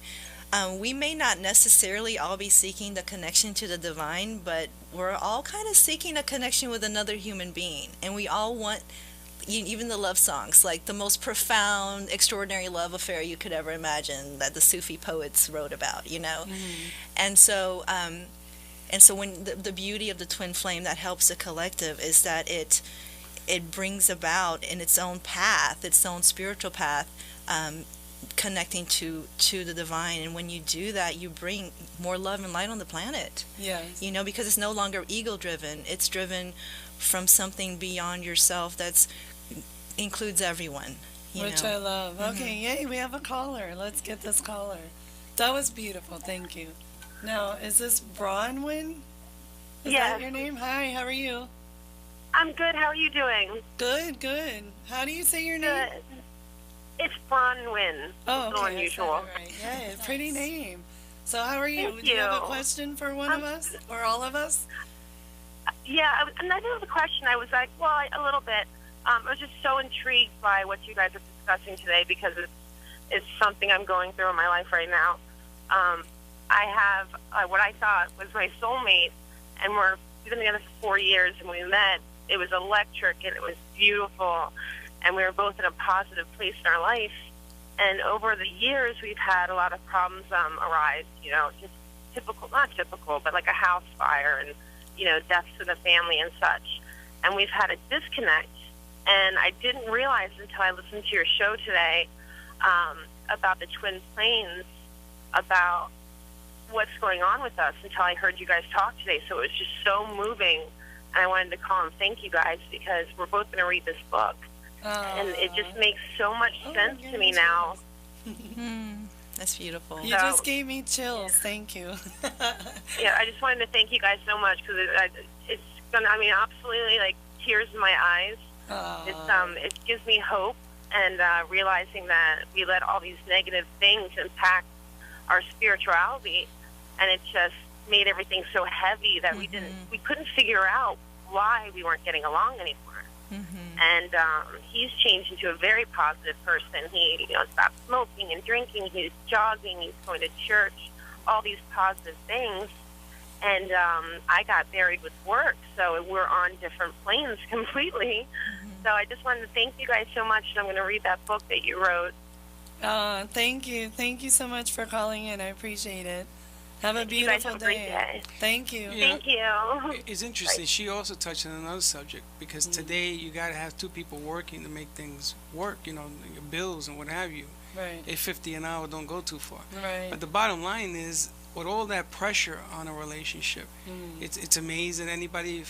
we may not necessarily all be seeking the connection to the divine, but we're all kind of seeking a connection with another human being. And we all want, even the love songs, like the most profound, extraordinary love affair you could ever imagine that the Sufi poets wrote about, you know? And so when the beauty of the twin flame that helps the collective is that it brings about in its own path, its own spiritual path, connecting to the divine. And when you do that, you bring more love and light on the planet. Yes. You know, because it's no longer ego driven. It's driven from something beyond yourself that's includes everyone. Which I love. Okay, yay, we have a caller. Let's get this caller. That was beautiful. Thank you. Now, is this Bronwyn? Is that your name? Hi, how are you? I'm good. How are you doing? Good, good. How do you say your name? It's Bronwyn. Oh, okay. So unusual. Right. Yeah, pretty name. So how are you? Thank Do you have a you. question for one of us or all of us? Yeah, and I didn't have a question. I was like, well, a little bit. I was just so intrigued by what you guys are discussing today because it's something I'm going through in my life right now. I have what I thought was my soulmate, and we've been together for 4 years, and when we met, it was electric, and it was beautiful, and we were both in a positive place in our life. And over the years, we've had a lot of problems arise, just typical, not typical, but like a house fire and, deaths in the family and such. And we've had a disconnect. And I didn't realize until I listened to your show today about the twin flames, about what's going on with us, until I heard you guys talk today. So it was just so moving. And I wanted to call and thank you guys, because we're both going to read this book. And it just makes so much sense to me now. That's beautiful. You just gave me chills. Thank you. Yeah, I just wanted to thank you guys so much, because it's gonna. I mean, absolutely, like tears in my eyes. It gives me hope, and realizing that we let all these negative things impact our spirituality, and it just made everything so heavy that we couldn't figure out why we weren't getting along anymore. And he's changed into a very positive person. He stopped smoking and drinking. He's jogging. He's going to church. All these positive things. And I got buried with work, so we're on different planes completely. So I just wanted to thank you guys so much. And I'm going to read that book that you wrote. Thank you. Thank you so much for calling in. I appreciate it. Have a beautiful day. Thank you. Thank you. It's interesting. She also touched on another subject, because today you got to have two people working to make things work, your bills and what have you. Right. If 50 an hour don't go too far. Right. But the bottom line is, with all that pressure on a relationship, it's amazing anybody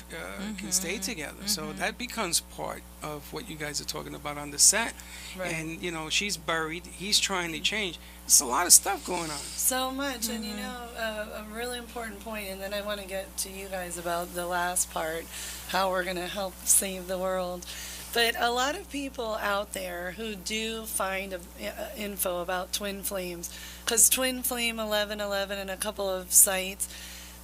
can stay together. So that becomes part of what you guys are talking about on the set. Right. And, she's buried. He's trying to change. It's a lot of stuff going on. So much. And, a really important point, and then I want to get to you guys about the last part, how we're going to help save the world. But a lot of people out there who do find info about twin flames, because Twin Flame 1111 and a couple of sites,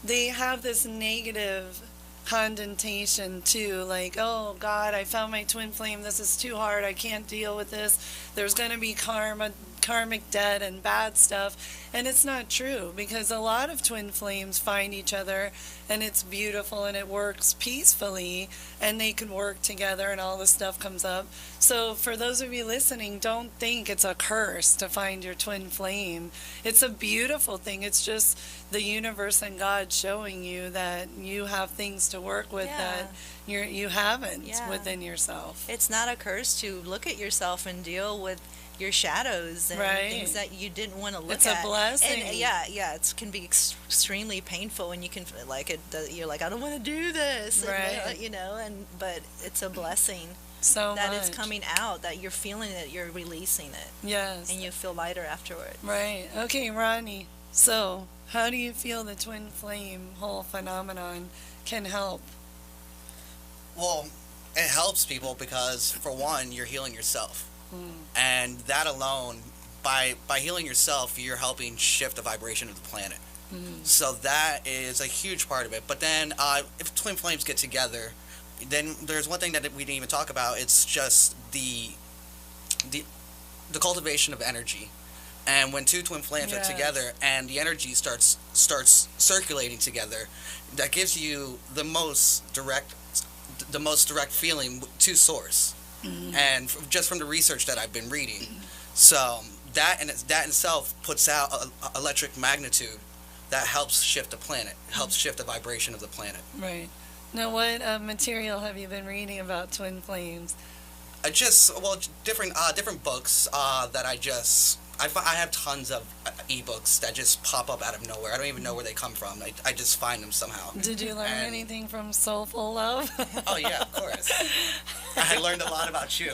they have this negative connotation too, like, oh God, I found my twin flame, this is too hard, I can't deal with this, there's going to be karmic debt and bad stuff. And it's not true, because a lot of twin flames find each other and it's beautiful and it works peacefully and they can work together and all this stuff comes up. So for those of you listening, don't think it's a curse to find your twin flame. It's a beautiful thing. It's just the universe and God showing you that you have things to work with that you haven't within yourself. It's not a curse to look at yourself and deal with your shadows and things that you didn't want to look at. It's a blessing. And it can be extremely painful, and you can like it. You're like, I don't want to do this, but it's a blessing. So that much. It's coming out, that you're feeling it, you're releasing it. Yes. And you feel lighter afterward. Right. Okay, Ronnie. So, how do you feel the twin flame whole phenomenon can help? Well, it helps people because, for one, you're healing yourself. And that alone, by healing yourself, you're helping shift the vibration of the planet. So that is a huge part of it. But then if twin flames get together, then there's one thing that we didn't even talk about. It's just the cultivation of energy. And when two twin flames are together and the energy starts circulating together, that gives you the most direct feeling to source. And just from the research that I've been reading, so that in itself puts out a electric magnitude that helps shift the planet, helps shift the vibration of the planet. Right. Now, what material have you been reading about twin flames? Different books that I have tons of ebooks that just pop up out of nowhere. I don't even know where they come from. I just find them somehow. Did you learn anything from Soulful Love? Oh yeah, of course. I learned a lot about you.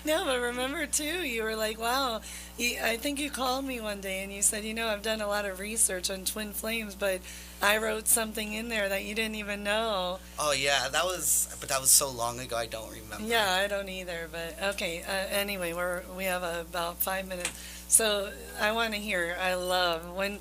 No, but remember too, you were like, wow, I think you called me one day and you said, I've done a lot of research on twin flames, but I wrote something in there that you didn't even know. Oh yeah, that was so long ago, I don't remember. Yeah, I don't either, but okay. Anyway, we have about 5 minutes. So I want to hear, I love, when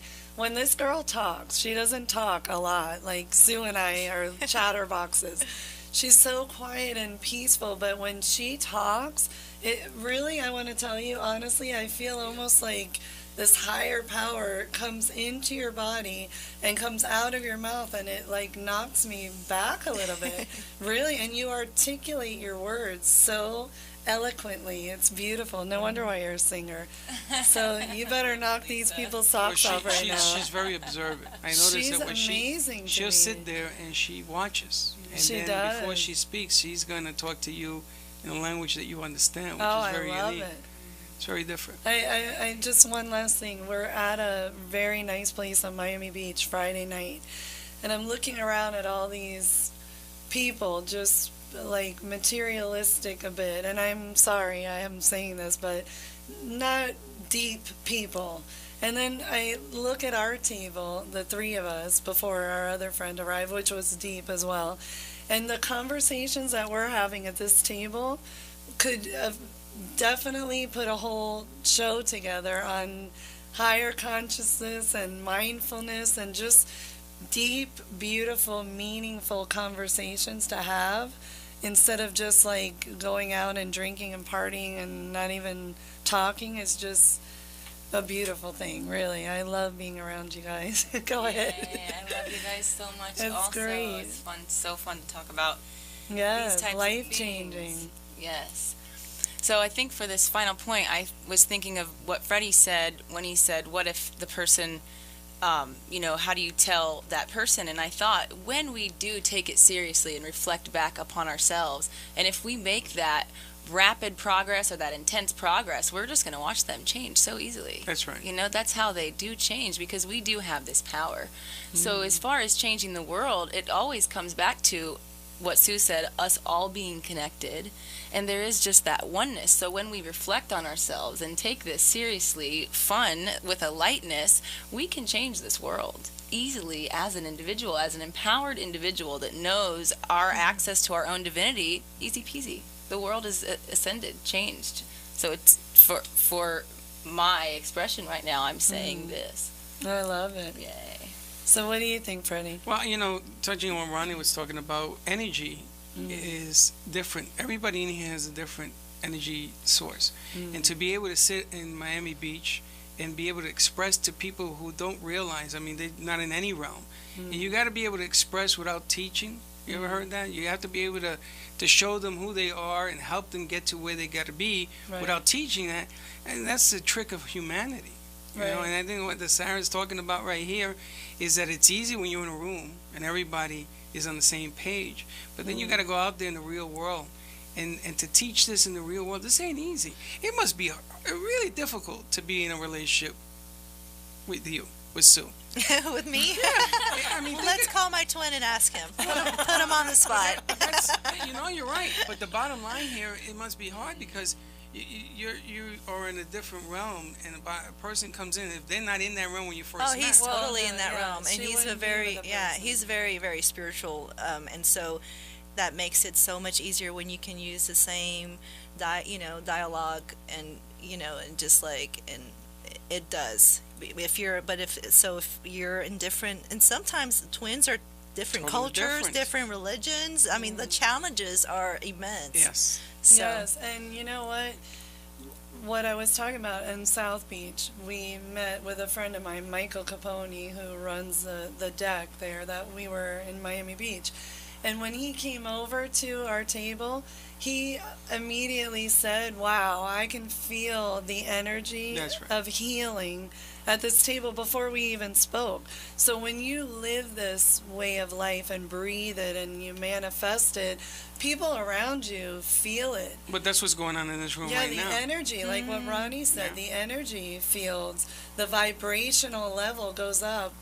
this girl talks, she doesn't talk a lot, like Sue and I are chatterboxes. She's so quiet and peaceful, but when she talks, it really, I want to tell you, honestly, I feel almost like this higher power comes into your body and comes out of your mouth, and it like knocks me back a little bit. Really, and you articulate your words so eloquently. It's beautiful. No wonder why you're a singer. So you better knock these people's socks off right now. She's very observant. I noticed She's that when amazing to she'll me. sit there and she watches. And She then does. before she speaks, she's going to talk to you in a language that you understand, which Oh, is very I love unique. it. It's very different. I just one last thing. We're at a very nice place on Miami Beach Friday night, and I'm looking around at all these people, just like materialistic a bit. And I'm sorry I am saying this, but not deep people. And then I look at our table, the three of us, before our other friend arrived, which was deep as well. And the conversations that we're having at this table could definitely put a whole show together on higher consciousness and mindfulness and just deep, beautiful, meaningful conversations to have instead of just like going out and drinking and partying and not even talking. Is just a beautiful thing, really. I love being around you guys. Go ahead. Yeah, I love you guys so much. It's also, great. It's fun, so fun to talk about Yes, these types life of changing. things. Yes. So I think for this final point, I was thinking of what Freddie said when he said, what if the person, how do you tell that person? And I thought, when we do take it seriously and reflect back upon ourselves, and if we make that rapid progress or that intense progress, we're just going to watch them change so easily. That's right. That's how they do change, because we do have this power. So as far as changing the world, it always comes back to what Sue said, us all being connected, and there is just that oneness. So when we reflect on ourselves and take this seriously, fun, with a lightness, we can change this world easily as an individual, as an empowered individual that knows our access to our own divinity. Easy peasy. The world is ascended, changed. So it's for my expression right now, I'm saying this. I love it. Yay. So what do you think, Freddie? Well, touching on what Ronnie was talking about, energy is different. Everybody in here has a different energy source. And to be able to sit in Miami Beach and be able to express to people who don't realize, they're not in any realm. And you got to be able to express without teaching. You ever heard that? You have to be able to show them who they are and help them get to where they got to be without teaching that. And that's the trick of humanity. You know, and I think what the Sarah's talking about right here is that it's easy when you're in a room and everybody is on the same page. But then you got to go out there in the real world. And to teach this in the real world, this ain't easy. It must be really difficult to be in a relationship with you, with Sue. With me? Yeah. Well, let's call my twin and ask him. Put him on the spot. You're right. But the bottom line here, it must be hard because you are in a different realm, and a person comes in. If they're not in that realm when you first met, he's totally in that realm, and he's he's very, very spiritual, and so that makes it so much easier when you can use the same, dialogue, and and just like, and it does. If you're in different, and sometimes twins are different cultures, different religions. The challenges are immense. Yes. So. Yes, and you know what I was talking about in South Beach, we met with a friend of mine, Michael Capone, who runs the deck there, that we were in Miami Beach. And when he came over to our table, he immediately said, wow, I can feel the energy of healing at this table before we even spoke. So when you live this way of life and breathe it and you manifest it, people around you feel it. But that's what's going on in this room right now. Yeah, the energy, like what Ronnie said, the energy fields, the vibrational level goes up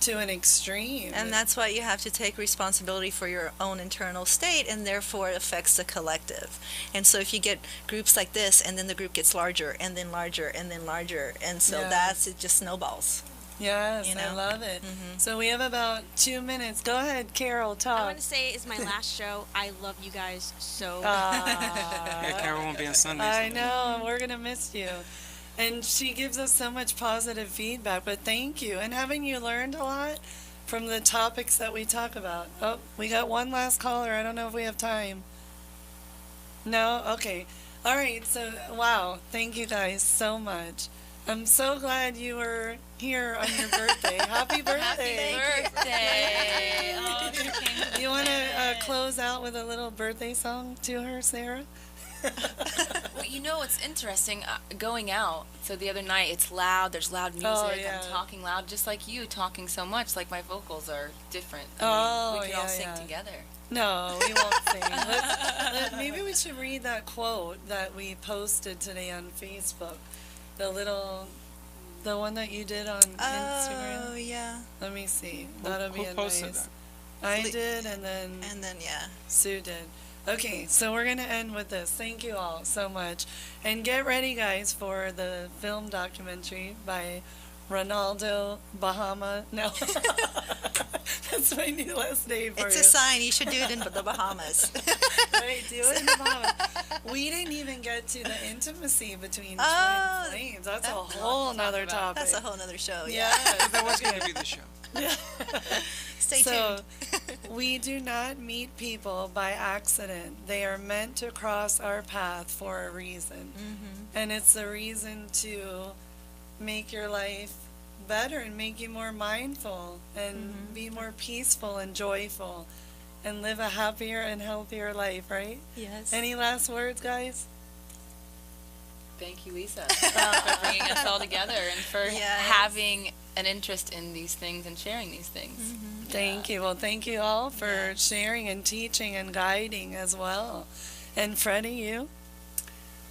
to an extreme. And that's why you have to take responsibility for your own internal state, and therefore it affects the collective. And so if you get groups like this, and then the group gets larger, and then larger, and then larger, and so it just snowballs. Yes, I love it. So we have about 2 minutes. Go ahead, Carol, talk. I want to say it's my last show. I love you guys so Yeah, Carol won't be on Sunday. I know, we're going to miss you. And she gives us so much positive feedback, but thank you. And haven't you learned a lot from the topics that we talk about? Oh, we got one last caller. I don't know if we have time. No? Okay. All right. So, wow. Thank you guys so much. I'm so glad you were here on your birthday. Happy birthday. Happy birthday. Oh, she came to You want to bed. close out with a little birthday song to her, Sarah? Well, you know, it's interesting going out. So the other night, it's loud. There's loud music. Oh, yeah. I'm talking loud, just like you talking so much. Like my vocals are different. Oh, we could all yeah, sing together. No, we won't sing. Maybe we should read that quote that we posted today on Facebook. The one that you did on Instagram. Oh, yeah. Let me see. That'll be Who a posted nice. that? I did, and then yeah. Sue did. Okay, so we're gonna end with this. Thank you all so much, and get ready, guys, for the film documentary by Ronaldo Bahama. No, that's my new last name for It's you. a sign. You should do it in the Bahamas. Right, do it in the Bahamas. We didn't even get to the intimacy between twin flames. That's a whole nother topic. That's a whole nother show. Yeah, That was going to be the show. Stay tuned. We do not meet people by accident. They are meant to cross our path for a reason. And it's a reason to make your life better and make you more mindful and be more peaceful and joyful and live a happier and healthier life, right? Yes. Any last words, guys? Thank you, Lisa, for bringing us all together and for having an interest in these things and sharing these things. Thank you. Well, thank you all for sharing and teaching and guiding as well. And Freddie, you?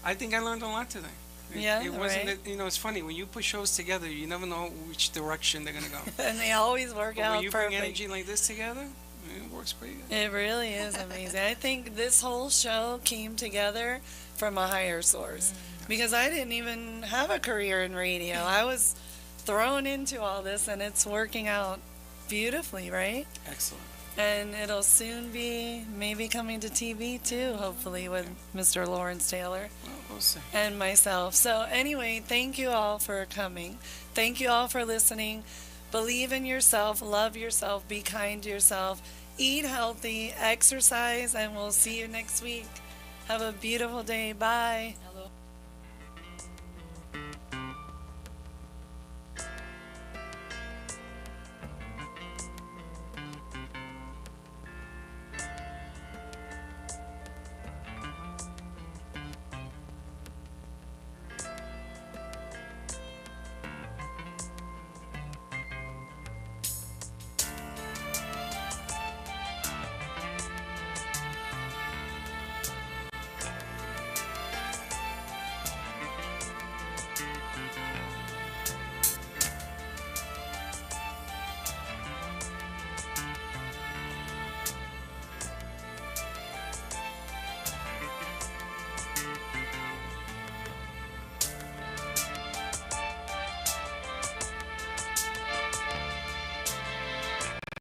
I think I learned a lot today. It wasn't, right. you know, it's funny. When you put shows together, you never know which direction they're going to go. And they always work But out when you perfect. bring energy like this together, it works pretty good. It really is amazing. I think this whole show came together from a higher source because I didn't even have a career in radio. I was thrown into all this, and it's working out beautifully, right? Excellent. And it'll soon be maybe coming to TV too, hopefully, with Mr. Lawrence Taylor. Well, we'll see. And myself. So anyway, thank you all for coming. Thank you all for listening. Believe in yourself, love yourself, be kind to yourself, eat healthy, exercise, and we'll see you next week. Have a beautiful day. Bye. Aloha.